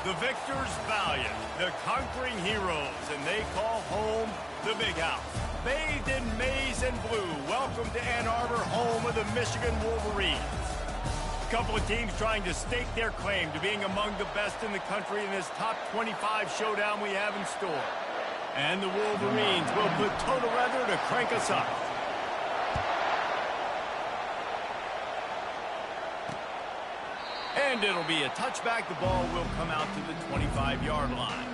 The victors valiant, the conquering heroes, and they call home the Big House. Bathed in maize and blue, welcome to Ann Arbor, home of the Michigan Wolverines. A couple of teams trying to stake their claim to being among the best in the country in this top 25 showdown we have in store. And the Wolverines will put toe together to crank us up. And it'll be a touchback. The ball will come out to the 25-yard line.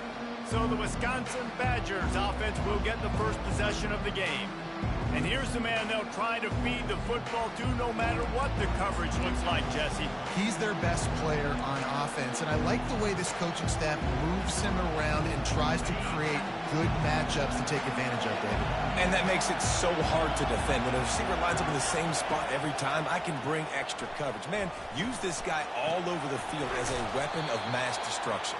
So the Wisconsin Badgers offense will get the first possession of the game. And here's the man they'll try to feed the football to no matter what the coverage looks like, Jesse. He's their best player on offense, and I like the way this coaching staff moves him around and tries to create good matchups to take advantage of, David. And that makes it so hard to defend. When a receiver lines up in the same spot every time, I can bring extra coverage. Man, use this guy all over the field as a weapon of mass destruction.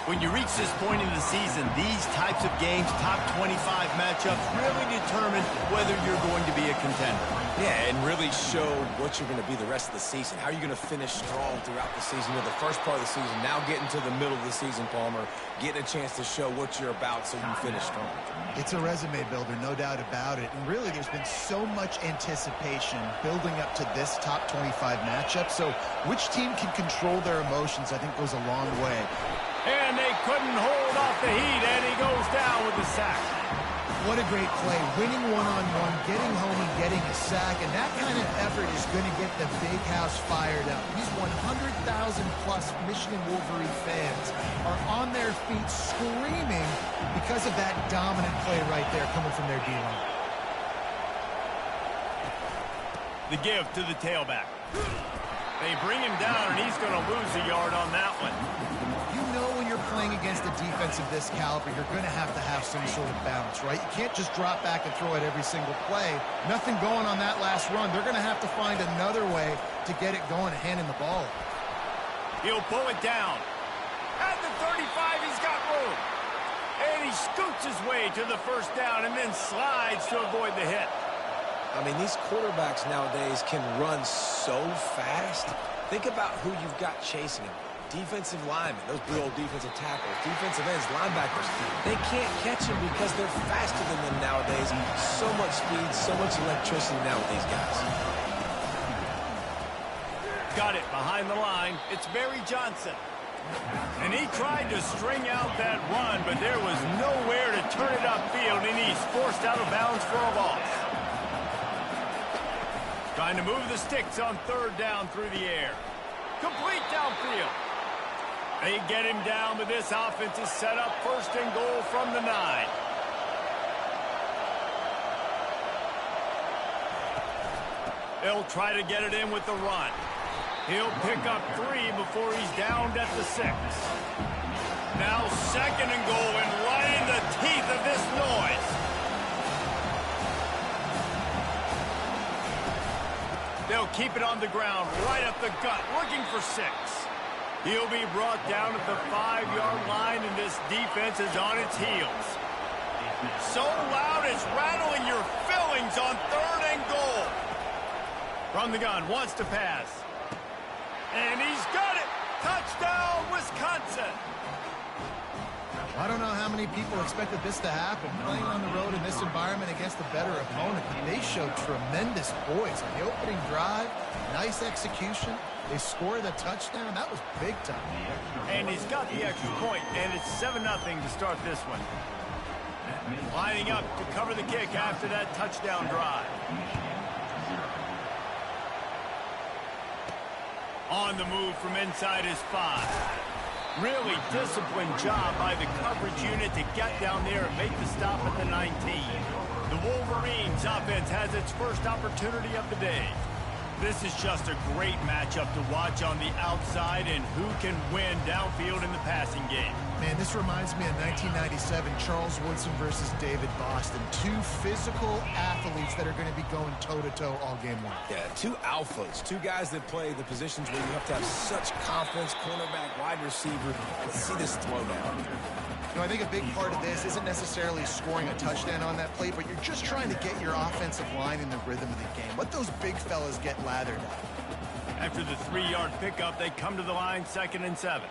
When you reach this point in the season, these types of games, top 25 matchups, really determine whether you're going to be a contender. Yeah, and really show what you're going to be the rest of the season. How are you going to finish strong throughout the season? You're the first part of the season, now getting to the middle of the season, Palmer. Getting a chance to show what you're about so you can finish strong. It's a resume builder, no doubt about it. And really, there's been so much anticipation building up to this top 25 matchup. So which team can control their emotions, I think, goes a long way. And they couldn't hold off the heat, and he goes down with the sack. What a great play. Winning one-on-one, getting home and getting a sack, and that kind of effort is going to get the Big House fired up. These 100,000-plus Michigan Wolverine fans are on their feet screaming because of that dominant play right there coming from their D-line. The give to the tailback. They bring him down, and he's going to lose a yard on that one. You know when you're playing against a defense of this caliber, you're going to have some sort of balance, right? You can't just drop back and throw it every single play. Nothing going on that last run. They're going to have to find another way to get it going and handing the ball. He'll pull it down. At the 35, he's got room. And he scoots his way to the first down and then slides to avoid the hit. I mean, these quarterbacks nowadays can run so fast. Think about who you've got chasing him. Defensive linemen, those big old defensive tackles, defensive ends, linebackers. They can't catch him because they're faster than them nowadays. So much speed, so much electricity now with these guys. Got it behind the line. It's Barry Johnson. And he tried to string out that run, but there was nowhere to turn it upfield, and he's forced out of bounds for a loss. Trying to move the sticks on third down through the air. Complete downfield. They get him down, but this offense is set up first and goal from the 9. They'll try to get it in with the run. He'll pick up 3 before he's downed at the 6. Now second and goal, and right in the teeth of this noise. They'll keep it on the ground, right up the gut, looking for 6. He'll be brought down at the 5-yard line, and this defense is on its heels. So loud it's rattling your fillings on third and goal. From the gun, wants to pass. And he's got it! Touchdown, Wisconsin! I don't know how many people expected this to happen. Playing on the road in this environment against a better opponent, they showed tremendous poise. On the opening drive, nice execution. They scored a touchdown. That was big time. And he's got the extra point, and it's 7-0 to start this one. Lining up to cover the kick after that touchdown drive. On the move from inside his 5. Really disciplined job by the coverage unit to get down there and make the stop at the 19. The Wolverines offense has its first opportunity of the day. This is just a great matchup to watch on the outside, and who can win downfield in the passing game. Man, this reminds me of 1997, Charles Woodson versus David Boston. 2 physical athletes that are going to be going toe-to-toe all game long. Yeah, 2 alphas, 2 guys that play the positions where you have to have such confidence, cornerback, wide receiver. Let's see this throwdown. You know, I think a big part of this isn't necessarily scoring a touchdown on that play, but you're just trying to get your offensive line in the rhythm of the game. Let those big fellas get lathered up. After the 3-yard pickup, they come to the line, 2nd and 7.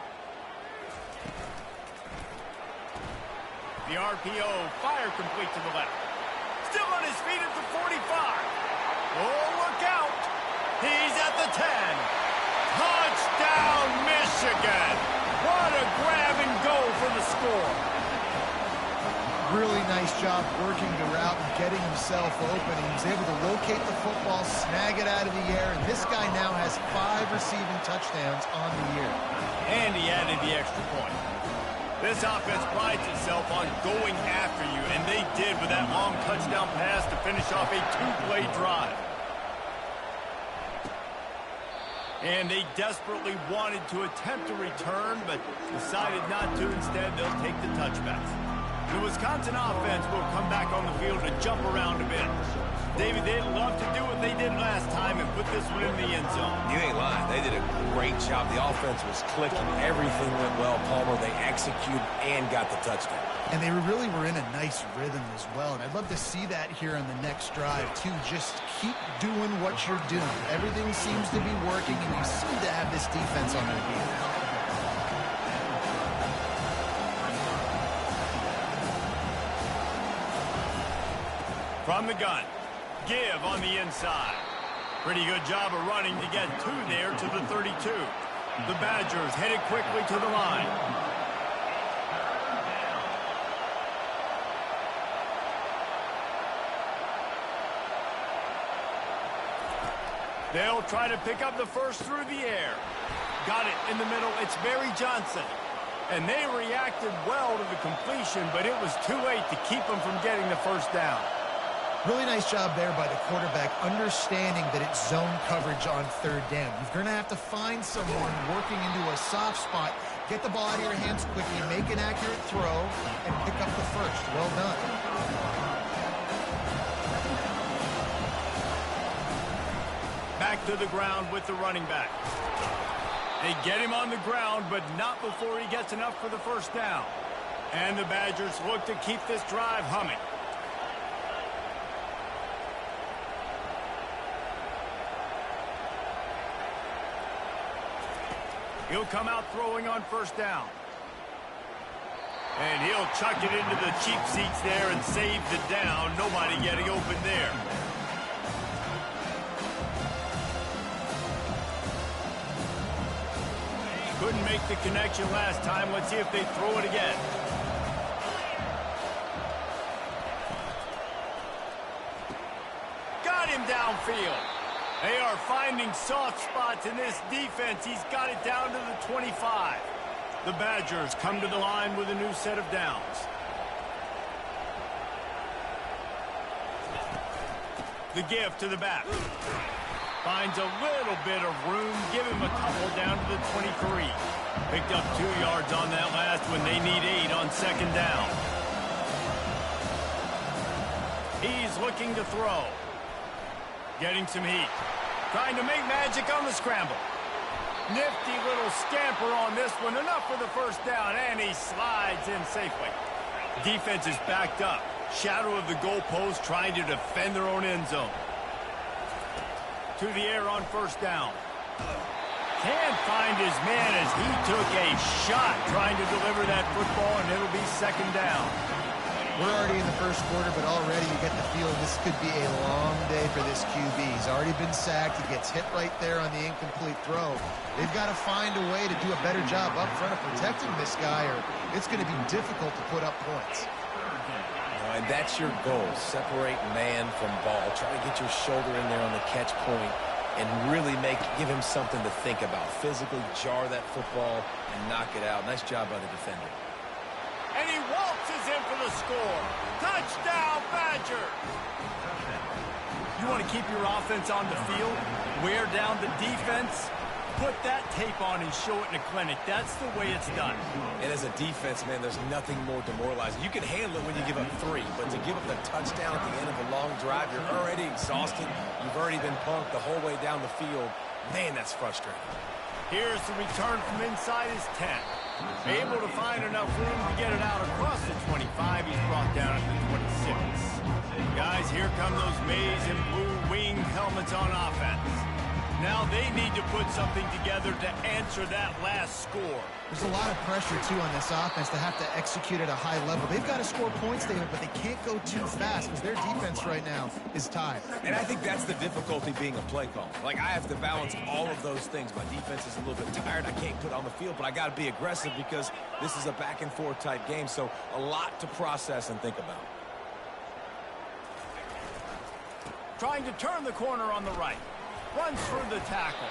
The RPO, fire complete to the left. Still on his feet at the 45. Oh, look out. He's at the 10. Touchdown, Michigan. What a grab and go for the score. Really nice job working the route and getting himself open. He was able to locate the football, snag it out of the air, and this guy now has 5 receiving touchdowns on the year. And he added the extra point. This offense prides itself on going after you, and they did with that long touchdown pass to finish off a 2-play drive. And they desperately wanted to attempt a return, but decided not to. Instead, they'll take the touchbacks. The Wisconsin offense will come back on the field and jump around a bit. David, they'd love to do what they did last time and put this one in the end zone. You ain't lying. They did a great job. The offense was clicking. Everything went well, Palmer. They executed and got the touchdown. And they really were in a nice rhythm as well. And I'd love to see that here on the next drive, too. Just keep doing what you're doing. Everything seems to be working, and you seem to have this defense on their heels. From the gun, give on the inside. Pretty good job of running to get 2 there to the 32. The Badgers headed quickly to the line. They'll try to pick up the first through the air. Got it in the middle. It's Barry Johnson. And they reacted well to the completion, but it was too late to keep them from getting the first down. Really nice job there by the quarterback, understanding that it's zone coverage on 3rd down. You're going to have to find someone working into a soft spot, get the ball out of your hands quickly, make an accurate throw, and pick up the first. Well done. Back to the ground with the running back. They get him on the ground, but not before he gets enough for the first down. And the Badgers look to keep this drive humming. He'll come out throwing on first down. And he'll chuck it into the cheap seats there and save the down. Nobody getting open there. Couldn't make the connection last time. Let's see if they throw it again. Got him downfield. They are finding soft spots in this defense. He's got it down to the 25. The Badgers come to the line with a new set of downs. The give to the back. Finds a little bit of room. Give him a couple down to the 23. Picked up 2 yards on that last when they need 8 on 2nd down. He's looking to throw. Getting some heat. Trying to make magic on the scramble. Nifty little scamper on this one. Enough for the first down, and he slides in safely. Defense is backed up. Shadow of the goalpost, trying to defend their own end zone. To the air on first down. Can't find his man as he took a shot trying to deliver that football, and it'll be 2nd down. We're already in the first quarter, but already you get the feeling this could be a long day for this QB. He's already been sacked. He gets hit right there on the incomplete throw. They've got to find a way to do a better job up front of protecting this guy, or it's going to be difficult to put up points. And that's your goal. Separate man from ball. Try to get your shoulder in there on the catch point and really give him something to think about. Physically jar that football and knock it out. Nice job by the defender. And he waltzes in for the score. Touchdown, Badgers! You want to keep your offense on the field? Wear down the defense? Put that tape on and show it in a clinic. That's the way it's done. And as a defense, man, there's nothing more demoralizing. You can handle it when you give up 3, but to give up the touchdown at the end of a long drive, you're already exhausted. You've already been punked the whole way down the field. Man, that's frustrating. Here's the return from inside his 10. Able to find enough room to get it out across the 25. He's brought down at the 26. Guys, here come those maize and blue winged helmets on offense. Now now they need to put something together to answer that last score. There's a lot of pressure, too, on this offense to have to execute at a high level. They've got to score points, David, but they can't go too fast because their defense right now is tired. And I think that's the difficulty being a play call. Like, I have to balance all of those things. My defense is a little bit tired. I can't put on the field, but I got to be aggressive because this is a back-and-forth type game, so a lot to process and think about. Trying to turn the corner on the right. Runs through the tackle.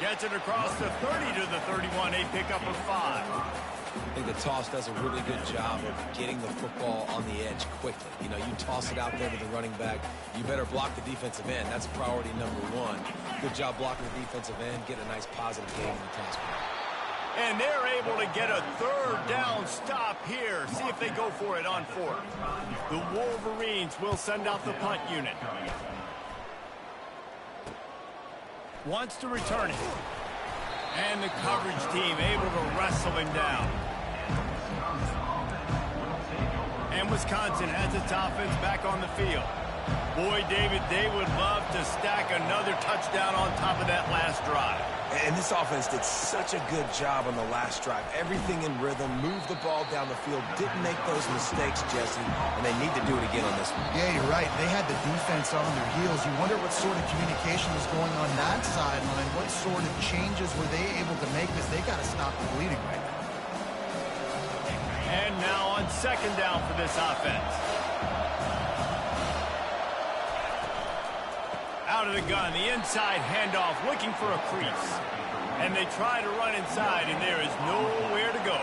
Gets it across the 30 to the 31. A pickup of 5. I think the toss does a really good job of getting the football on the edge quickly. You know, you toss it out there to the running back. You better block the defensive end. That's priority number 1. Good job blocking the defensive end. Get a nice positive game in the toss play. And they're able to get a 3rd down stop here. See if they go for it on 4th. The Wolverines will send out the punt unit. Wants to return it. And the coverage team able to wrestle him down. And Wisconsin has its offense back on the field. Boy, David, they would love to stack another touchdown on top of that last drive. And this offense did such a good job on the last drive. Everything in rhythm, moved the ball down the field, didn't make those mistakes, Jesse, and they need to do it again on this one. Yeah, you're right. They had the defense on their heels. You wonder what sort of communication was going on that sideline. What sort of changes were they able to make because they got to stop the bleeding right now. And now on 2nd down for this offense. Out of the gun, the inside handoff, looking for a crease. And they try to run inside, and there is nowhere to go.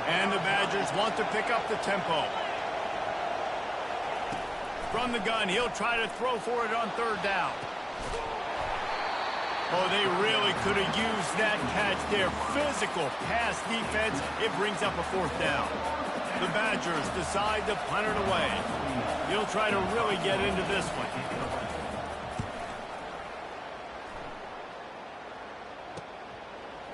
And the Badgers want to pick up the tempo. From the gun, he'll try to throw for it on 3rd down. Oh, they really could have used that catch there. Physical pass defense. It brings up a 4th down. The Badgers decide to punt it away. He'll try to really get into this one.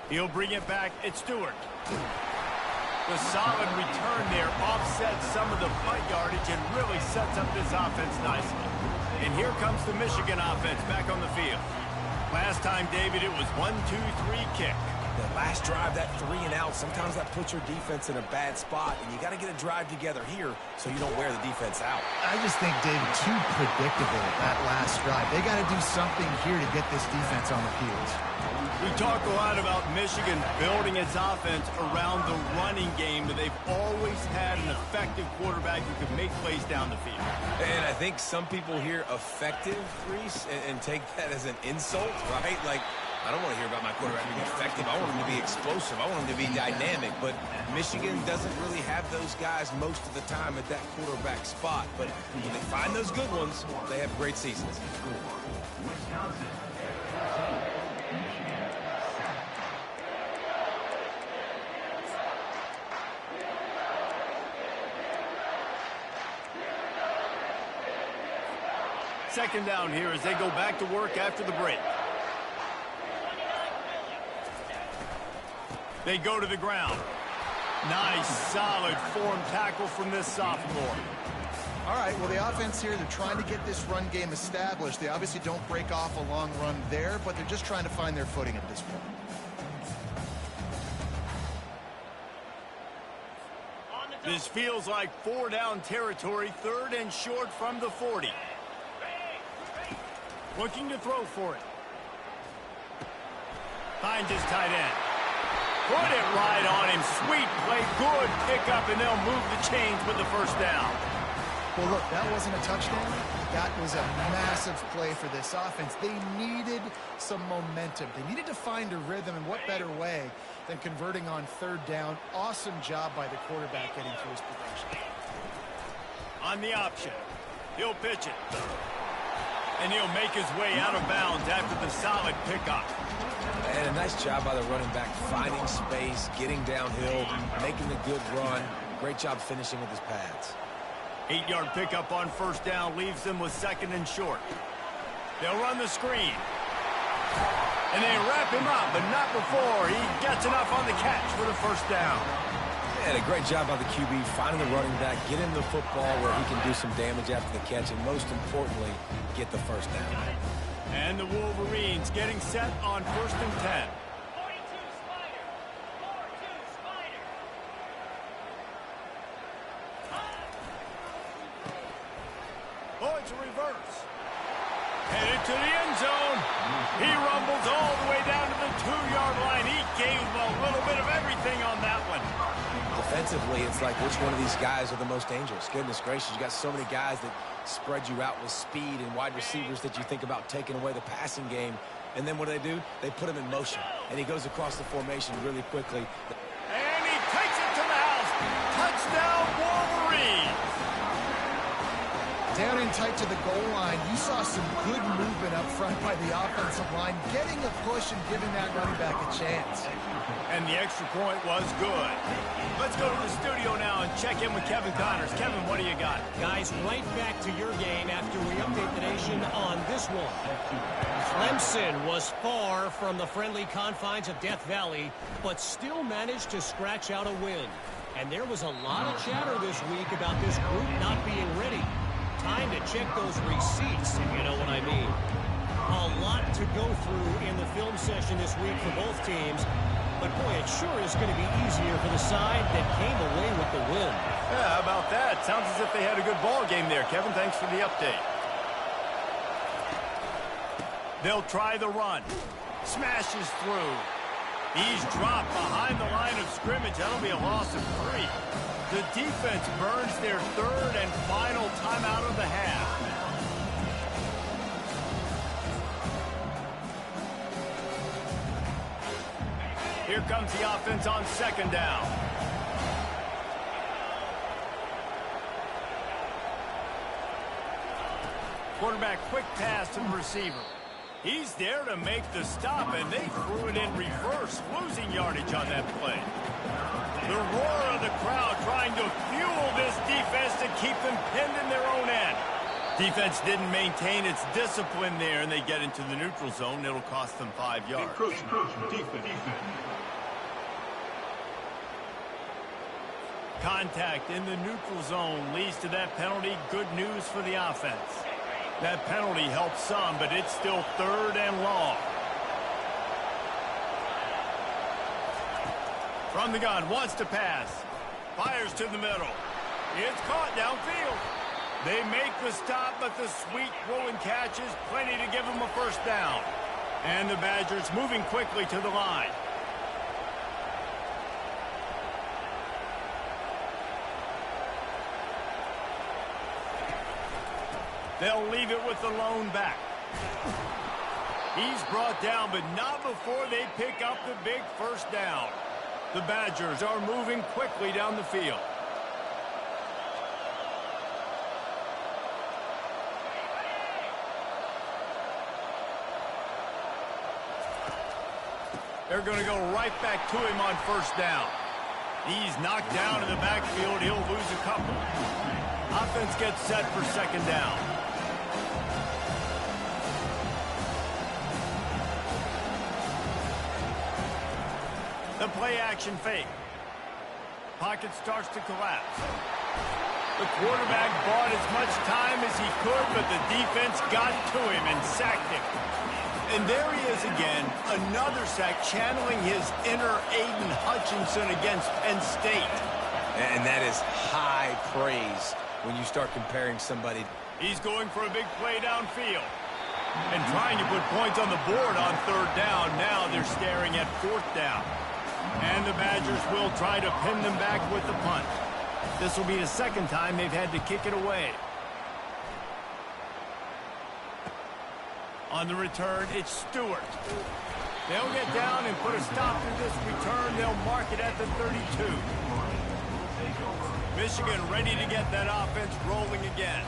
He'll bring it back. It's Stewart. The solid return there offsets some of the punt yardage and really sets up this offense nicely. And here comes the Michigan offense back on the field. Last time, David, it was 1-2-3 kick. The last drive, that 3 and out, sometimes that puts your defense in a bad spot, and you got to get a drive together here so you don't wear the defense out. I just think, David, too predictable that last drive. They got to do something here to get this defense on the field. We talk a lot about Michigan building its offense around the running game, but they've always had an effective quarterback who could make plays down the field. And I think some people hear effective, Reese, and take that as an insult, right? Like, I don't want to hear about my quarterback being effective. I want him to be explosive. I want him to be dynamic. But Michigan doesn't really have those guys most of the time at that quarterback spot. But when they find those good ones, they have great seasons. Second down here as they go back to work after the break. They go to the ground. Nice, solid form tackle from this sophomore. All right, well, the offense here, they're trying to get this run game established. They obviously don't break off a long run there, but they're just trying to find their footing at this point. This feels like 4-down territory, 3rd and short from the 40. Looking to throw for it. Finds his tight end. Put it right on him. Sweet play. Good pickup, and they'll move the chains with the 1st down. Well, look, that wasn't a touchdown. That was a massive play for this offense. They needed some momentum. They needed to find a rhythm, and what better way than converting on 3rd down. Awesome job by the quarterback getting to his production. On the option. He'll pitch it. And he'll make his way out of bounds after the solid pickup. And a nice job by the running back, finding space, getting downhill, making a good run. Great job finishing with his pads. 8-yard pickup on 1st down leaves them with 2nd and short. They'll run the screen. And they wrap him up, but not before he gets enough on the catch for the 1st down. And a great job by the QB, finding the running back, get him the football where he can do some damage after the catch, and most importantly, get the 1st down. And the Wolverines getting set on 1st and 10. Oh, it's a reverse. Headed to the end zone. He rumbles all the way down to the 2-yard line. He gave a little bit of everything on that one. Defensively, it's like which one of these guys are the most dangerous? Goodness gracious, you got so many guys that spread you out with speed and wide receivers that you think about taking away the passing game. And then what do? They put him in motion. And he goes across the formation really quickly. And he takes it to the house. Touchdown, Wolverines. Down in tight to the goal line, you saw some good movement up front by the offensive line, getting a push and giving that running back a chance. And the extra point was good. Let's go to the studio now and check in with Kevin Connors. Kevin, what do you got? Guys, right back to your game after we update the nation on this one. Clemson was far from the friendly confines of Death Valley, but still managed to scratch out a win. And there was a lot of chatter this week about this group not being ready. Time to check those receipts, if you know what I mean. A lot to go through in the film session this week for both teams. But, boy, it sure is going to be easier for the side that came away with the win. Yeah, how about that? Sounds as if they had a good ball game there. Kevin, thanks for the update. They'll try the run. Smashes through. He's dropped behind the line of scrimmage. That'll be a loss of 3. The defense burns their 3rd and final timeout of the half. Here comes the offense on 2nd down. Quarterback quick pass to the receiver. He's there to make the stop, and they threw it in reverse, losing yardage on that play. The roar of the crowd trying to fuel this defense to keep them pinned in their own end. Defense didn't maintain its discipline there, and they get into the neutral zone. It'll cost them 5 yards. Contact in the neutral zone leads to that penalty. Good news for the offense. That penalty helps some, but it's still 3rd and long. From the gun, wants to pass. Fires to the middle. It's caught downfield. They make the stop, but the sweet throw and catch is plenty to give them a 1st down. And the Badgers moving quickly to the line. They'll leave it with the lone back. He's brought down, but not before they pick up the big 1st down. The Badgers are moving quickly down the field. They're going to go right back to him on 1st down. He's knocked down in the backfield. He'll lose a couple. Offense gets set for 2nd down. The play-action fake. Pocket starts to collapse. The quarterback bought as much time as he could, but the defense got to him and sacked him. And there he is again, another sack, channeling his inner Aiden Hutchinson against Penn State. And that is high praise when you start comparing somebody. He's going for a big play downfield. And trying to put points on the board on 3rd down. Now they're staring at 4th down. And the Badgers will try to pin them back with the punt. This will be the 2nd time they've had to kick it away. On the return, it's Stewart. They'll get down and put a stop to this return. They'll mark it at the 32. Michigan ready to get that offense rolling again.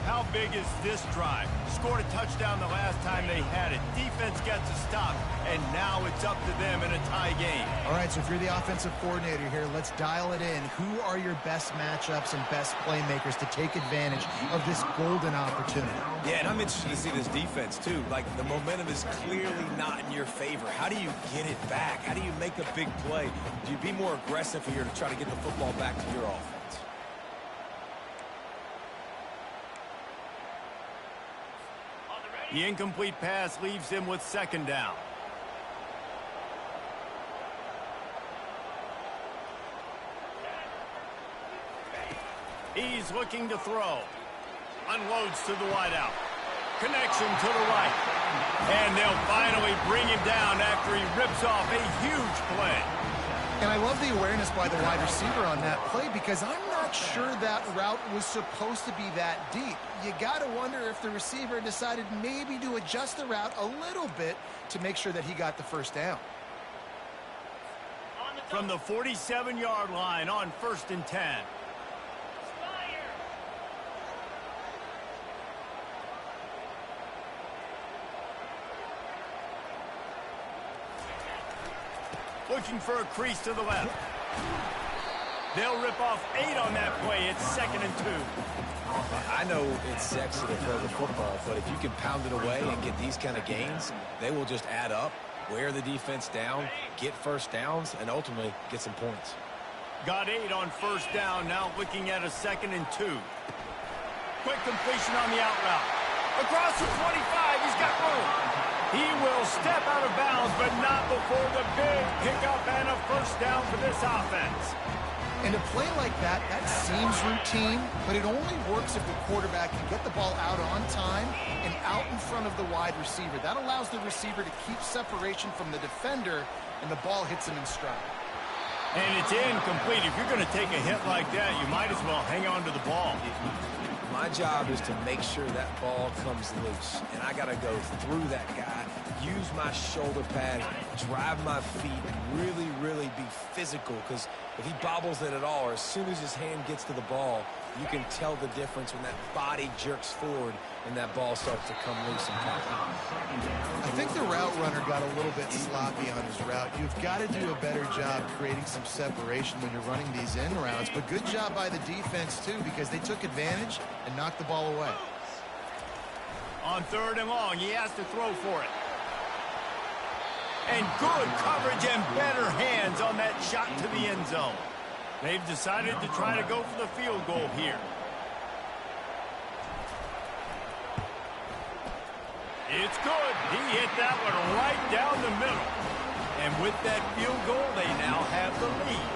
How big is this drive? Scored a touchdown the last time they had it. Defense gets a stop, and now it's up to them in a tie game. All right, so if you're the offensive coordinator here, let's dial it in. Who are your best matchups and best playmakers to take advantage of this golden opportunity? Yeah, and I'm interested to see this defense, too. Like, the momentum is clearly not in your favor. How do you get it back? How do you make a big play? Do you be more aggressive here to try to get the football back to your offense? The incomplete pass leaves him with second down. He's looking to throw. Unloads to the wideout. Connection to the right. And they'll finally bring him down after he rips off a huge play. And I love the awareness by the wide receiver on that play because I'm not sure that route was supposed to be that deep. You got to wonder if the receiver decided maybe to adjust the route a little bit to make sure that he got the first down. From the 47-yard line on 1st and 10. Looking for a crease to the left. They'll rip off 8 on that play. It's 2nd and 2. I know it's sexy to throw the football, but if you can pound it away and get these kind of gains, they will just add up, wear the defense down, get first downs, and ultimately get some points. Got 8 on 1st down. Now looking at a 2nd and 2. Quick completion on the out route. Across the 25. He's got room. He will step out of bounds, but not before the big pickup and a first down for this offense. And a play like that, that seems routine, but it only works if the quarterback can get the ball out on time and out in front of the wide receiver. That allows the receiver to keep separation from the defender, and the ball hits him in stride. And it's incomplete. If you're going to take a hit like that, you might as well hang on to the ball. My job is to make sure that ball comes loose, and I got to go through that guy, use my shoulder pad, drive my feet, and really, really be physical, because if he bobbles it at all, or as soon as his hand gets to the ball, you can tell the difference when that body jerks forward and that ball starts to come loose and pop. I think the route runner got a little bit sloppy on his route. You've got to do a better job creating some separation when you're running these in routes, but good job by the defense, too, because they took advantage and knocked the ball away. On 3rd and long, he has to throw for it. And good coverage and better hands on that shot to the end zone. They've decided to try to go for the field goal here. It's good. He hit that one right down the middle. And with that field goal, they now have the lead.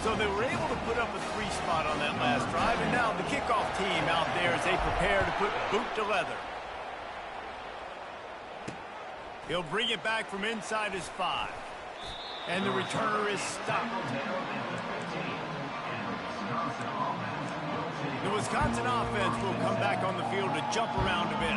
So they were able to put up a 3 spot on that last drive, and now the kickoff team out there as they prepare to put boot to leather. He'll bring it back from inside his 5. And the returner is stopped. The Wisconsin offense will come back on the field to jump around a bit.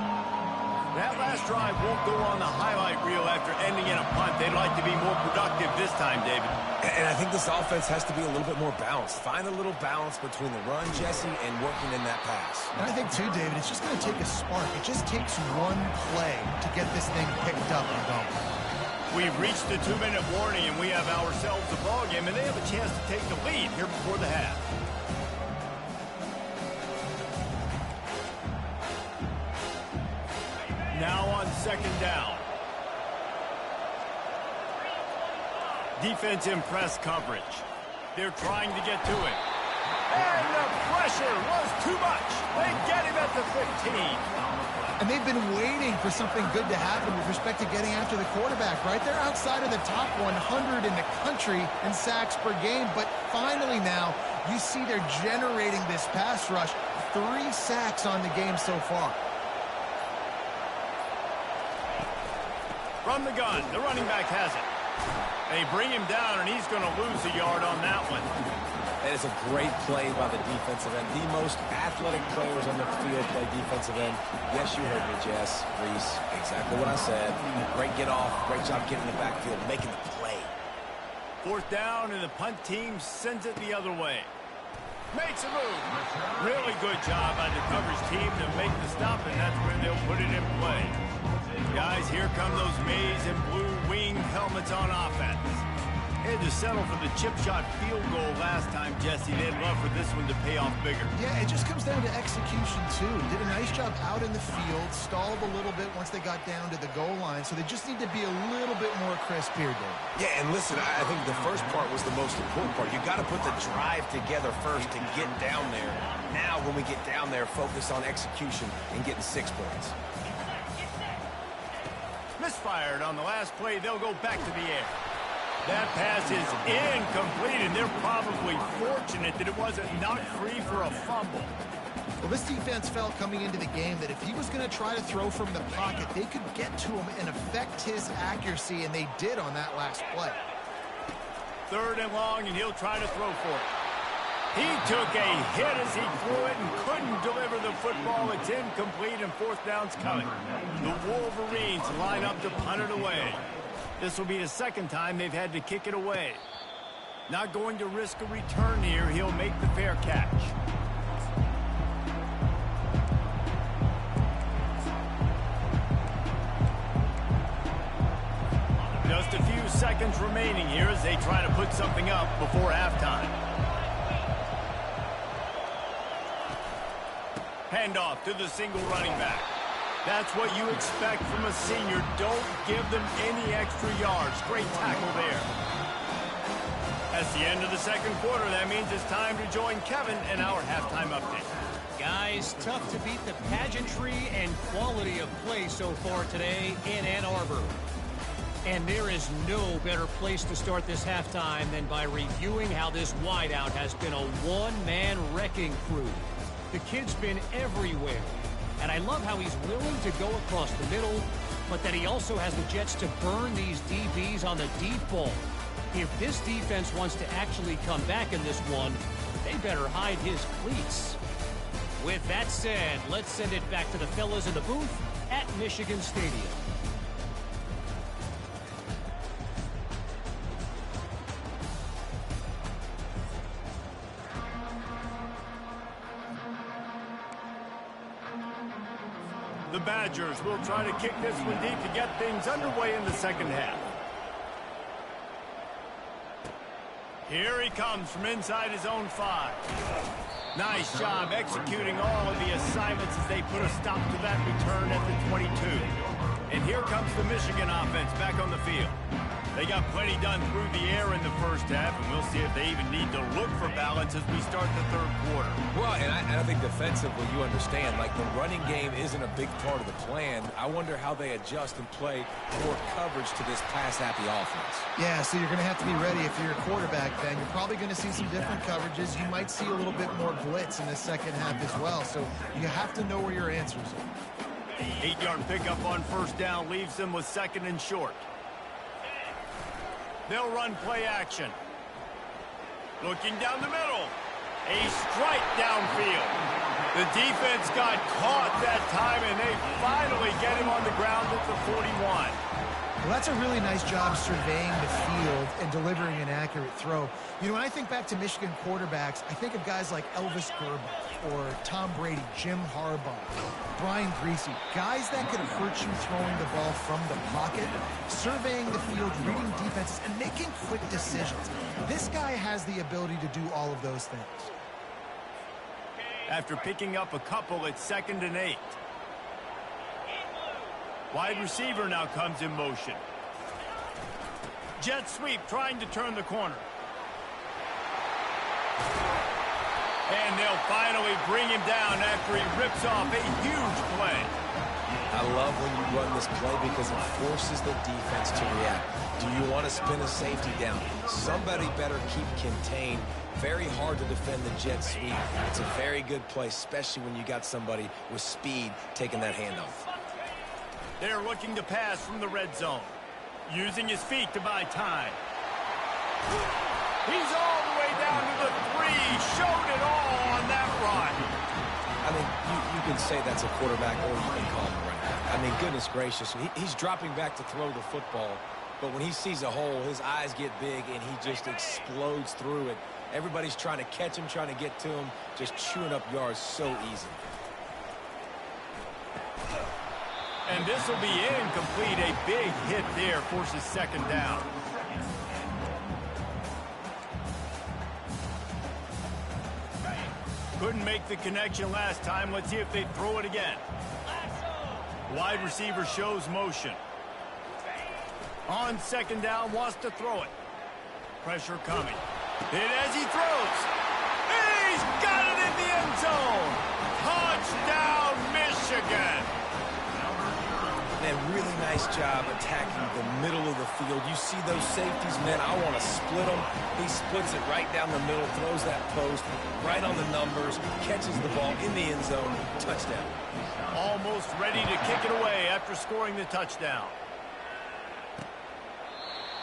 That last drive won't go on the highlight reel after ending in a punt. They'd like to be more productive this time, David. And I think this offense has to be a little bit more balanced. Find a little balance between the run, Jesse, and working in that pass. And I think, too, David, it's just going to take a spark. It just takes one play to get this thing picked up and going. We've reached the 2-minute warning, and we have ourselves a ball game, and they have a chance to take the lead here before the half. Now on 2nd down. Defense in press coverage. They're trying to get to it. And the pressure was too much. They get him at the 15. And they've been waiting for something good to happen with respect to getting after the quarterback, right? They're outside of the top 100 in the country in sacks per game, but finally now you see they're generating this pass rush. 3 sacks on the game so far. From the gun, the running back has it. They bring him down, and he's going to lose a yard on that one. That is a great play by the defensive end. The most athletic players on the field play defensive end. Yes, you heard me, Jess, Reese. Exactly what I said. Great get off. Great job getting in the backfield, making the play. 4th down, and the punt team sends it the other way. Makes a move. Really good job by the coverage team to make the stop, and that's where they'll put it in play. Guys, here come those maize and blue wing helmets on offense. Had to settle for the chip shot field goal last time, Jesse. They'd love for this one to pay off bigger. Yeah, it just comes down to execution, too. Did a nice job out in the field, stalled a little bit once they got down to the goal line, so they just need to be a little bit more crisp here, Dave. Yeah, and listen, I think the first part was the most important part. You got to put the drive together first to get down there. Now, when we get down there, focus on execution and getting 6 points. Misfired on the last play. They'll go back to the air. That pass is incomplete, and they're probably fortunate that it wasn't knocked free for a fumble. Well, this defense felt coming into the game that if he was going to try to throw from the pocket, they could get to him and affect his accuracy, and they did on that last play. 3rd and long, and he'll try to throw for it. He took a hit as he threw it and couldn't deliver the football. It's incomplete, and 4th down's coming. The Wolverines line up to punt it away. This will be the 2nd time they've had to kick it away. Not going to risk a return here. He'll make the fair catch. Just a few seconds remaining here as they try to put something up before halftime. Handoff to the single running back. That's what you expect from a senior. Don't give them any extra yards. Great tackle there. That's the end of the 2nd quarter. That means it's time to join Kevin in our halftime update. Guys, tough to beat the pageantry and quality of play so far today in Ann Arbor. And there is no better place to start this halftime than by reviewing how this wideout has been a one-man wrecking crew. The kid's been everywhere. And I love how he's willing to go across the middle, but that he also has the jets to burn these DBs on the deep ball. If this defense wants to actually come back in this one, they better hide his cleats. With that said, let's send it back to the fellas in the booth at Michigan Stadium. The Badgers will try to kick this one deep to get things underway in the 2nd half. Here he comes from inside his own 5. Nice job executing all of the assignments as they put a stop to that return at the 22. And here comes the Michigan offense back on the field. They got plenty done through the air in the 1st half, and we'll see if they even need to look for balance as we start the 3rd quarter. Well, and I think defensively, you understand, like the running game isn't a big part of the plan. I wonder how they adjust and play more coverage to this pass-happy offense. Yeah, so you're going to have to be ready if you're a quarterback, Ben. You're probably going to see some different coverages. You might see a little bit more blitz in the 2nd half as well, so you have to know where your answers are. 8-yard pickup on 1st down leaves them with 2nd and short. They'll run play action. Looking down the middle. A strike downfield. The defense got caught that time, and they finally get him on the ground at the 41. Well, that's a really nice job surveying the field and delivering an accurate throw. You know, when I think back to Michigan quarterbacks, I think of guys like Elvis Grbac or Tom Brady, Jim Harbaugh, Brian Griese, guys that could hurt you throwing the ball from the pocket, surveying the field, reading defenses, and making quick decisions. This guy has the ability to do all of those things. After picking up a couple, it's 2nd and 8. Wide receiver now comes in motion. Jet sweep trying to turn the corner. And they'll finally bring him down after he rips off a huge play. I love when you run this play because it forces the defense to react. Do you want to spin a safety down? Somebody better keep contained. Very hard to defend the jet sweep. It's a very good play, especially when you got somebody with speed taking that handoff. They're looking to pass from the red zone. Using his feet to buy time. He's all the way down to the 3. Showed it all on that run. I mean, you can say that's a quarterback or you can call him a running back. I mean, goodness gracious. He's dropping back to throw the football. But when he sees a hole, his eyes get big and he just explodes through it. Everybody's trying to catch him, trying to get to him, just chewing up yards so easy. And this will be incomplete. A big hit there forces 2nd down. Couldn't make the connection last time. Let's see if they throw it again. Wide receiver shows motion. On second down, wants to throw it. Pressure coming. Hit as he throws. He's got it in the end zone. Touchdown, Michigan. Man, really nice job attacking the middle of the field. You see those safeties, man, I want to split them. He splits it right down the middle, throws that post, right on the numbers, catches the ball in the end zone, touchdown. Almost ready to kick it away after scoring the touchdown.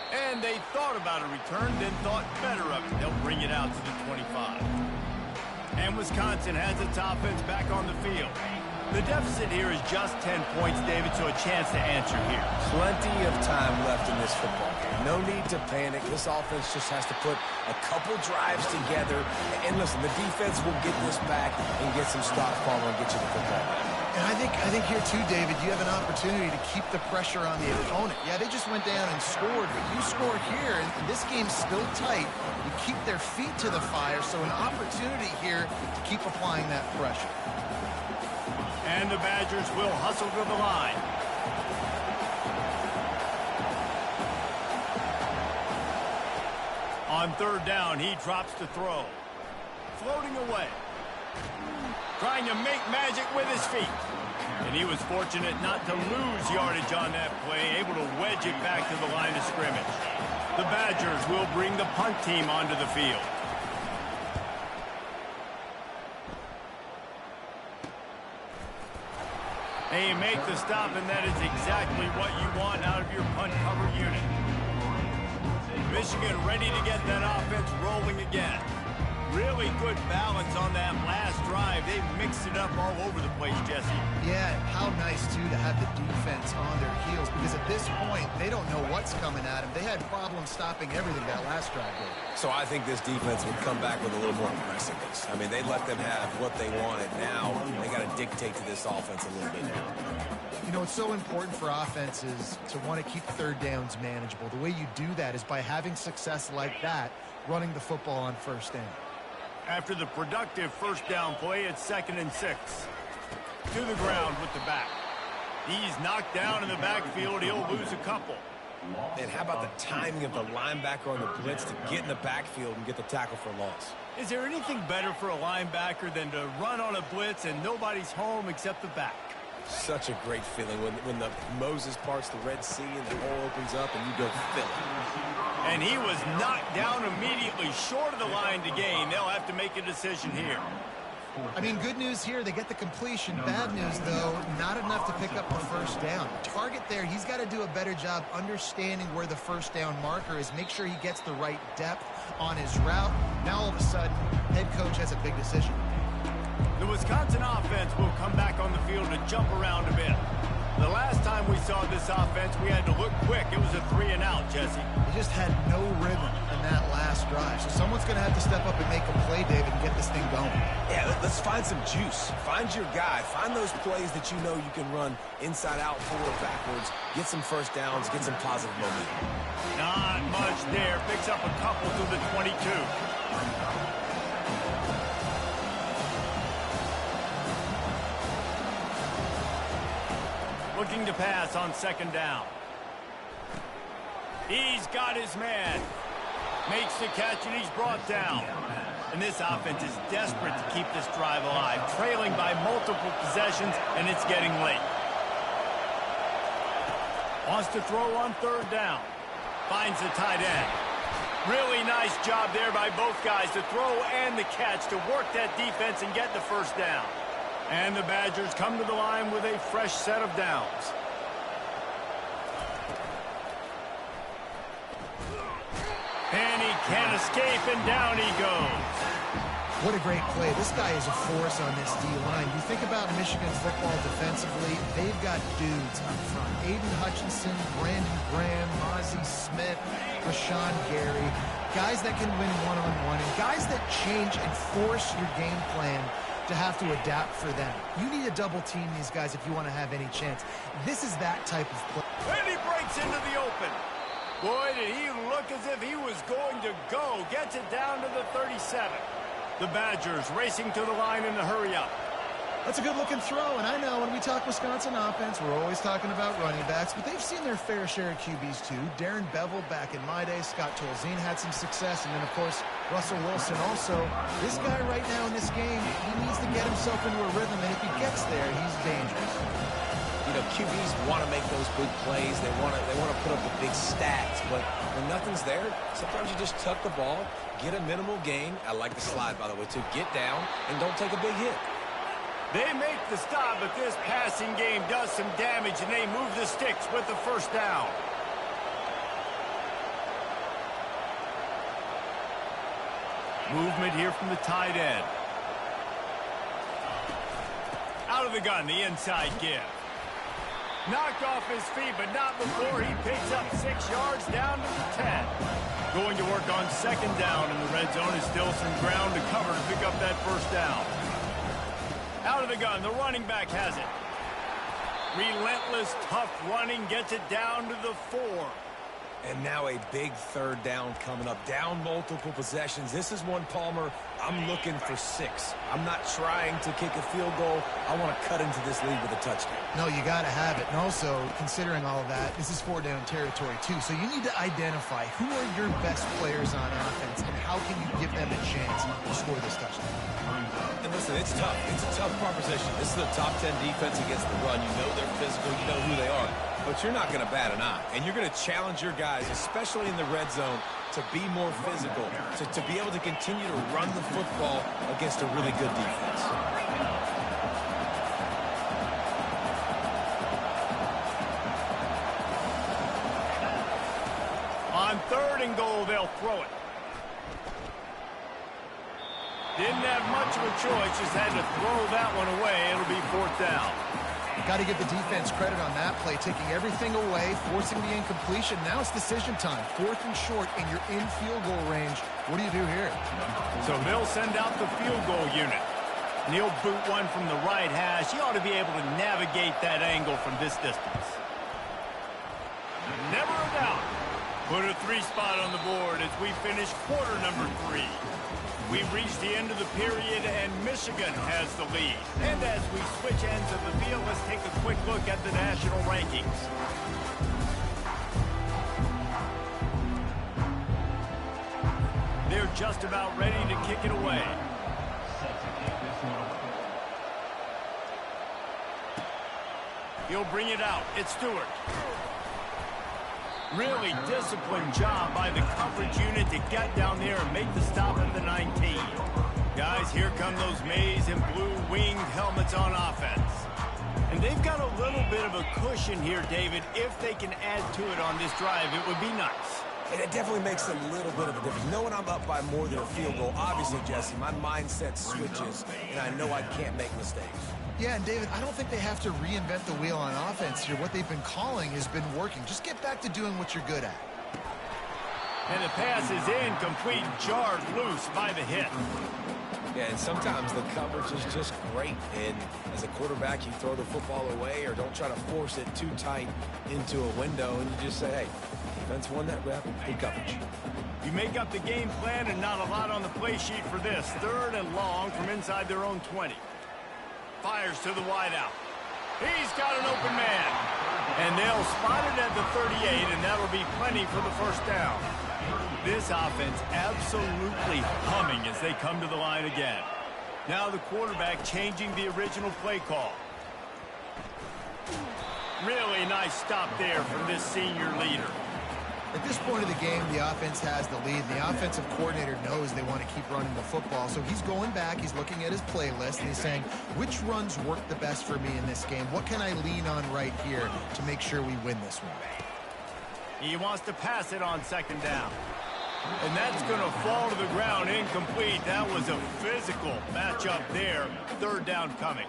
And they thought about a return, then thought better of it. They'll bring it out to the 25. And Wisconsin has its offense back on the field. The deficit here is just 10 points, David, so a chance to answer here. Plenty of time left in this football game. No need to panic. This offense just has to put a couple drives together. And listen, the defense will get this back and get some stops, Palmer, and get you the football back. And I think here too, David, you have an opportunity to keep the pressure on the opponent. Yeah, they just went down and scored, but you scored here, and this game's still tight. You keep their feet to the fire, so an opportunity here to keep applying that pressure. And the Badgers will hustle to the line. On third down, he drops to throw. Floating away. Trying to make magic with his feet. And he was fortunate not to lose yardage on that play, able to wedge it back to the line of scrimmage. The Badgers will bring the punt team onto the field. They make the stop, and that is exactly what you want out of your punt cover unit. Michigan ready to get that offense rolling again. Really good balance on that last drive. They mixed it up all over the place, Jesse. Yeah, how nice, too, to have the defense on their heels, because at this point, they don't know what's coming at them. They had problems stopping everything that last drive did. So I think this defense would come back with a little more aggressiveness. I mean, they let them have what they wanted. Now they got to dictate to this offense a little bit now. You know, it's so important for offenses to want to keep third downs manageable. The way you do that is by having success like that, running the football on first down. After the productive first down play, it's 2nd and 6. To the ground with the back. He's knocked down in the backfield. He'll lose a couple. And how about the timing of the linebacker on the blitz to get in the backfield and get the tackle for loss? Is there anything better for a linebacker than to run on a blitz and nobody's home except the back? Such a great feeling when the Moses parts the Red Sea and the hole opens up and you go fill it. And he was knocked down immediately short of the line to gain. They'll have to make a decision here. I mean, good news here, they get the completion. Bad news, though, not enough to pick up the first down. Target there, he's got to do a better job understanding where the first down marker is, make sure he gets the right depth on his route. Now, all of a sudden, head coach has a big decision. The Wisconsin offense will come back on the field to jump around a bit. The last time we saw this offense, we had to look quick. It was a 3-and-out, Jesse. They just had no rhythm in that last drive. So someone's going to have to step up and make a play, David, and get this thing going. Yeah, let's find some juice. Find your guy. Find those plays that you know you can run inside out, forward, backwards. Get some first downs. Get some positive momentum. Not much there. Picks up a couple to the 22. Looking to pass on 2nd down. He's got his man. Makes the catch, and he's brought down. And this offense is desperate to keep this drive alive, trailing by multiple possessions, and it's getting late. Wants to throw on 3rd down. Finds the tight end. Really nice job there by both guys to throw and the catch to work that defense and get the first down. And the Badgers come to the line with a fresh set of downs. And he can't escape, and down he goes. What a great play. This guy is a force on this D-line. You think about Michigan football defensively, they've got dudes up front. Aiden Hutchinson, Brandon Graham, Mozzie Smith, Rashawn Gary. Guys that can win one-on-one, and guys that change and force your game plan to have to adapt for them. You need to double team these guys if you want to have any chance. This is that type of play. And he breaks into the open. Boy, did he look as if he was going to go. Gets it down to the 37. The Badgers racing to the line in the hurry-up. That's a good-looking throw, and I know when we talk Wisconsin offense, we're always talking about running backs, but they've seen their fair share of QBs too. Darren Bevel back in my day, Scott Tolzien had some success, and then, of course, Russell Wilson also. This guy right now in this game, he needs to get himself into a rhythm, and if he gets there, he's dangerous. You know, QBs want to make those big plays. They want to put up the big stats, but when nothing's there, sometimes you just tuck the ball, get a minimal gain. I like the slide, by the way, too. Get down and don't take a big hit. They make the stop, but this passing game does some damage, and they move the sticks with the first down. Movement here from the tight end. Out of the gun, the inside give. Knocked off his feet, but not before he picks up 6 yards down to the 10. Going to work on second down, and the red zone is still some ground to cover to pick up that first down. Out of the gun, the running back has it. Relentless, tough running gets it down to the 4. And now a big third down coming up. Down multiple possessions. This is one, Palmer, I'm looking for 6. I'm not trying to kick a field goal. I want to cut into this lead with a touchdown. No, you got to have it. And also, considering all of that, this is 4-down territory too. So you need to identify who are your best players on offense and how can you give them a chance to score this touchdown. And listen, it's tough. It's a tough proposition. This is a top 10 defense against the run. You know they're physical. You know who they are. But you're not going to bat an eye. And you're going to challenge your guys, especially in the red zone, to be more physical, to be able to continue to run the football against a really good defense. On 3rd and goal, they'll throw it. Didn't have much of a choice, just had to throw that one away. It'll be 4th down. Got to give the defense credit on that play, taking everything away, forcing the incompletion. Now it's decision time. 4th and short, and you're in field goal range. What do you do here? So they'll send out the field goal unit. And he'll boot one from the right hash. He ought to be able to navigate that angle from this distance. Never a doubt. Put a 3 spot on the board as we finish quarter number 3. We've reached the end of the period, and Michigan has the lead. And as we switch ends of the field, let's take a quick look at the national rankings. They're just about ready to kick it away. He'll bring it out. It's Stewart. Really disciplined job by the coverage unit to get down there and make the stop at the 19. Guys, here come those maize and blue winged helmets on offense. And they've got a little bit of a cushion here, David. If they can add to it on this drive, it would be nice. And it definitely makes a little bit of a difference. Knowing I'm up by more than a field goal, obviously, Jesse, my mindset switches, and I know I can't make mistakes. Yeah, and David, I don't think they have to reinvent the wheel on offense here. What they've been calling has been working. Just get back to doing what you're good at. And the pass is incomplete, jarred loose by the hit. Yeah, and sometimes the coverage is just great. And as a quarterback, you throw the football away or don't try to force it too tight into a window, and you just say, hey, defense won that rep, good coverage. You make up the game plan and not a lot on the play sheet for this. 3rd and long from inside their own 20. Fires to the wideout. He's got an open man. And they'll spot it at the 38, and that'll be plenty for the first down. This offense absolutely humming as they come to the line again. Now the quarterback changing the original play call. Really nice stop there from this senior leader. At this point of the game, the offense has the lead. The offensive coordinator knows they want to keep running the football. So he's going back, he's looking at his playlist, and he's saying, which runs work the best for me in this game? What can I lean on right here to make sure we win this one? He wants to pass it on second down. And that's going to fall to the ground incomplete. That was a physical matchup there. 3rd down coming.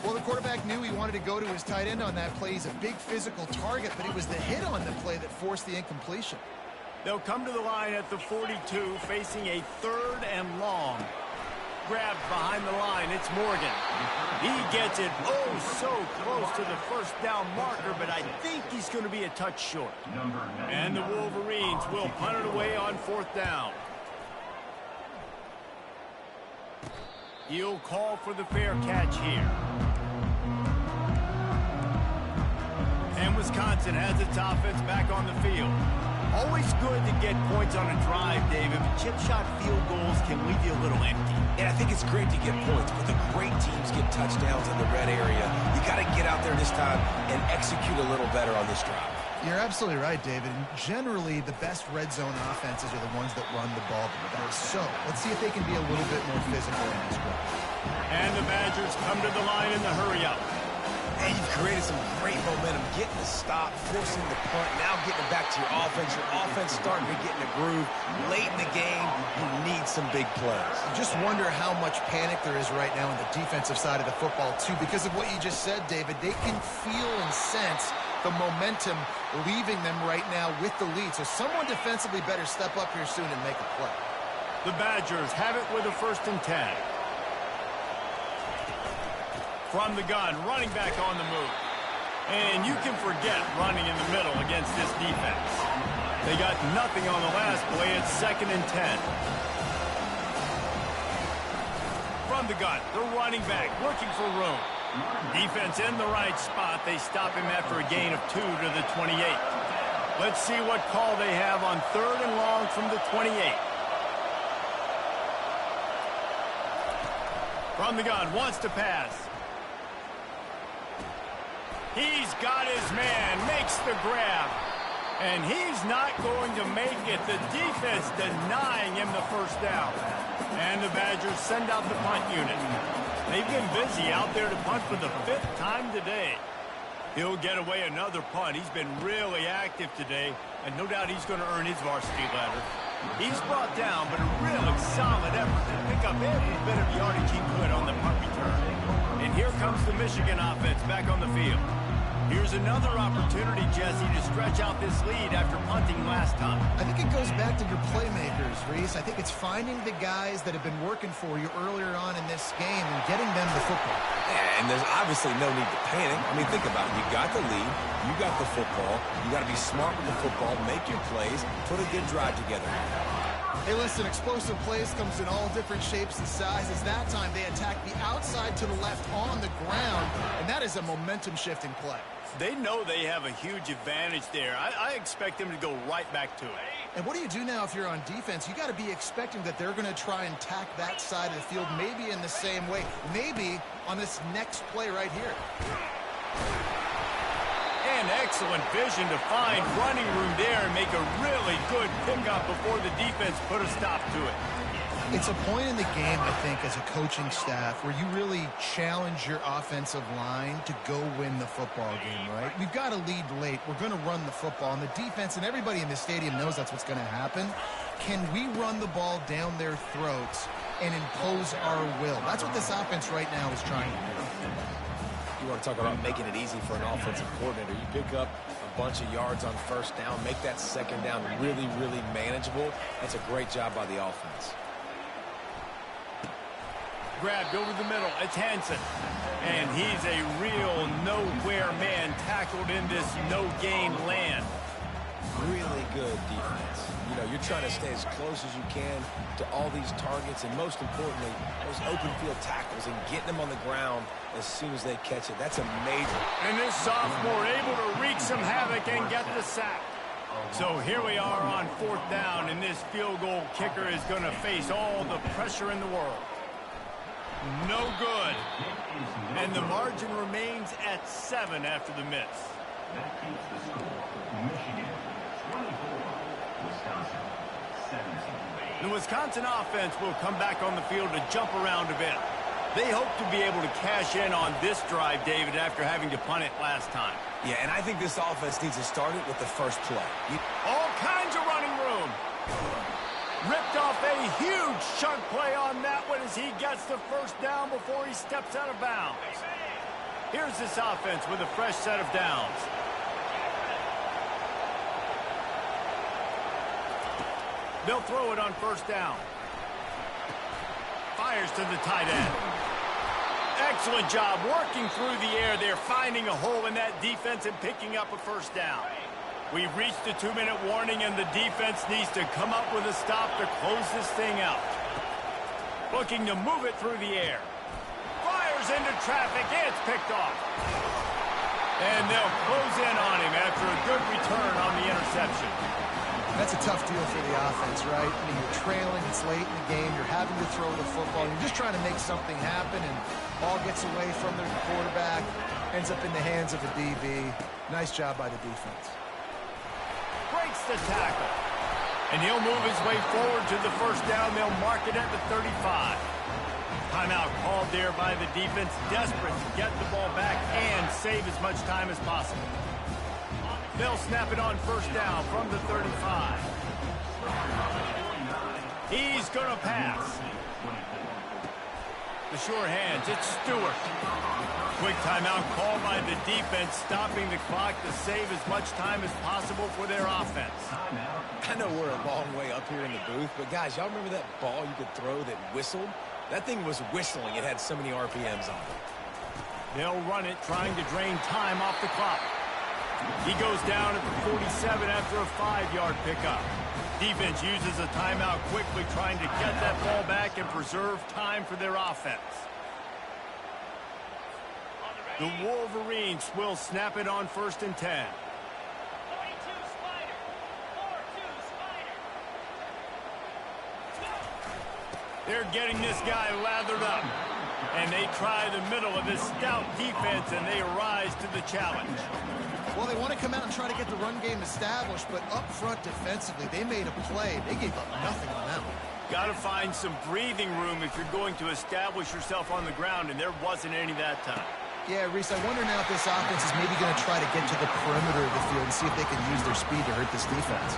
Well, the quarterback knew he wanted to go to his tight end on that play. He's a big physical target, but it was the hit on the play that forced the incompletion. They'll come to the line at the 42, facing a 3rd and long. Grabbed behind the line, it's Morgan. He gets it so close to the first down marker, but I think he's going to be a touch short. And the Wolverines will punt it away on 4th down. He'll call for the fair catch here. And Wisconsin has its offense back on the field. Always good to get points on a drive, David, but chip shot field goals can leave you a little empty. And I think it's great to get points, but the great teams get touchdowns in the red area. You got to get out there this time and execute a little better on this drive. You're absolutely right, David. And generally, the best red zone offenses are the ones that run the ball the best. So let's see if they can be a little bit more physical in this drive. And the Badgers come to the line in the hurry-up. And you've created some great momentum, getting the stop, forcing the punt, now getting it back to your offense. Your offense starting to get in a groove. Late in the game, you need some big plays. I just wonder how much panic there is right now on the defensive side of the football, too, because of what you just said, David. They can feel and sense the momentum leaving them right now with the lead. So someone defensively better step up here soon and make a play. The Badgers have it with a 1st and 10. From the gun, running back on the move. And you can forget running in the middle against this defense. They got nothing on the last play. It's 2nd and 10. From the gun, the running back looking for room. Defense in the right spot. They stop him after a gain of 2 to the 28. Let's see what call they have on 3rd and long from the 28. From the gun, wants to pass. He's got his man, makes the grab. And he's not going to make it. The defense denying him the 1st down. And the Badgers send out the punt unit. They've been busy out there to punt for the 5th time today. He'll get away another punt. He's been really active today. And no doubt he's going to earn his varsity ladder. He's brought down, but a really solid effort to pick up every bit of yardage he could on the punt return. And here comes the Michigan offense back on the field. Here's another opportunity, Jesse, to stretch out this lead after punting last time. I think it goes back to your playmakers, Reese. I think it's finding the guys that have been working for you earlier on in this game and getting them the football. Yeah, and there's obviously no need to panic. I mean, think about it. You got the lead. You got the football. You got to be smart with the football, make your plays, put a good drive together. Hey, listen, explosive plays comes in all different shapes and sizes. That time, they attack the outside to the left on the ground, and that is a momentum-shifting play. They know they have a huge advantage there. I expect them to go right back to it. And what do you do now if you're on defense? You got to be expecting that they're going to try and tack that side of the field, maybe in the same way, maybe on this next play right here. And excellent vision to find running room there and make a really good pickup before the defense put a stop to it. It's a point in the game, I think, as a coaching staff where you really challenge your offensive line to go win the football game, right? We've got to lead late. We're going to run the football. And the defense and everybody in the stadium knows that's what's going to happen. Can we run the ball down their throats and impose our will? That's what this offense right now is trying to do. You want to talk about making it easy for an offensive coordinator. You pick up a bunch of yards on 1st down, make that 2nd down really, really manageable. That's a great job by the offense. Grabbed over the middle. It's Hansen. And he's a real nowhere man tackled in this no-gain land. Really good defense. You know, you're trying to stay as close as you can to all these targets, and most importantly, those open field tackles and getting them on the ground as soon as they catch it. That's a major. And this sophomore able to wreak some havoc and get the sack. So here we are on 4th down, and this field goal kicker is going to face all the pressure in the world. No good. And the margin remains at 7 after the miss. That keeps the score. Michigan 24, Wisconsin 17. The Wisconsin offense will come back on the field to jump around a bit. They hope to be able to cash in on this drive, David, after having to punt it last time. Yeah, and I think this offense needs to start it with the first play. All kinds of running room. Ripped off a huge chunk play on that one as he gets the 1st down before he steps out of bounds. Here's this offense with a fresh set of downs. They'll throw it on 1st down. Fires to the tight end. Excellent job working through the air there, finding a hole in that defense and picking up a 1st down. We've reached the 2-minute warning, and the defense needs to come up with a stop to close this thing out. Looking to move it through the air. Fires into traffic. It's picked off. And they'll close in on him after a good return on the interception. That's a tough deal for the offense, right? I mean, you're trailing, it's late in the game, you're having to throw the football, you're just trying to make something happen, and ball gets away from their quarterback, ends up in the hands of a DB. Nice job by the defense. Breaks the tackle. And he'll move his way forward to the first down. They'll mark it at the 35. Timeout called there by the defense, desperate to get the ball back and save as much time as possible. They'll snap it on first down from the 35. He's going to pass. The sure hands, it's Stewart. Quick timeout called by the defense, stopping the clock to save as much time as possible for their offense. I know we're a long way up here in the booth, but guys, y'all remember that ball you could throw that whistled? That thing was whistling. It had so many RPMs on it. They'll run it, trying to drain time off the clock. He goes down at the 47 after a 5-yard pickup. Defense uses a timeout quickly, trying to get that ball back and preserve time for their offense. The Wolverines will snap it on 1st and 10. They're getting this guy lathered up. And they try the middle of this stout defense, and they rise to the challenge. Well, they want to come out and try to get the run game established, but up front defensively, they made a play. They gave up nothing on that one. Got to find some breathing room if you're going to establish yourself on the ground, and there wasn't any that time. Yeah, Reese, I wonder now if this offense is maybe going to try to get to the perimeter of the field and see if they can use their speed to hurt this defense.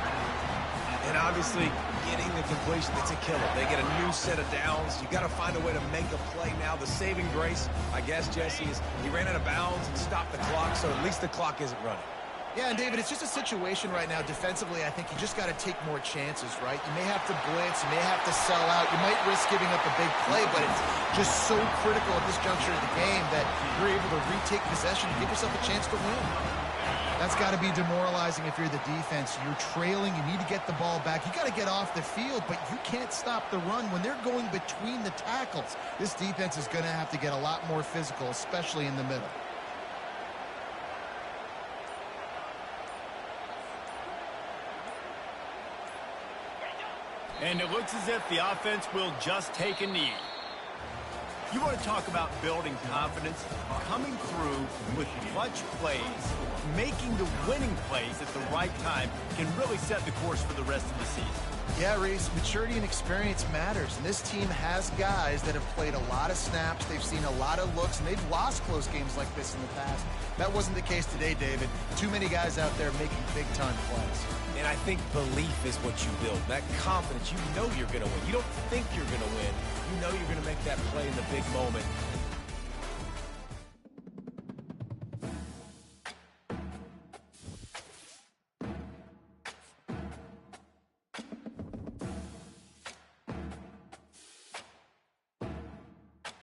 And obviously, getting the completion, it's a killer. They get a new set of downs. You got to find a way to make a play now. The saving grace, I guess, Jesse, is he ran out of bounds and stopped the clock, so at least the clock isn't running. Yeah, and David, it's just a situation right now defensively. I think you just got to take more chances, right? You may have to blitz, you may have to sell out, you might risk giving up a big play, but it's just so critical at this juncture of the game that you're able to retake possession and give yourself a chance to win. That's got to be demoralizing if you're the defense. You're trailing, you need to get the ball back. You got to get off the field, but you can't stop the run. When they're going between the tackles, this defense is going to have to get a lot more physical, especially in the middle. And it looks as if the offense will just take a knee. You want to talk about building confidence? Coming through with clutch plays, making the winning plays at the right time can really set the course for the rest of the season. Yeah, Reese, maturity and experience matters, and this team has guys that have played a lot of snaps, they've seen a lot of looks, and they've lost close games like this in the past. That wasn't the case today, David. Too many guys out there making big-time plays. And I think belief is what you build. That confidence, you know you're going to win. You don't think you're going to win. You know you're going to make that play in the big moment.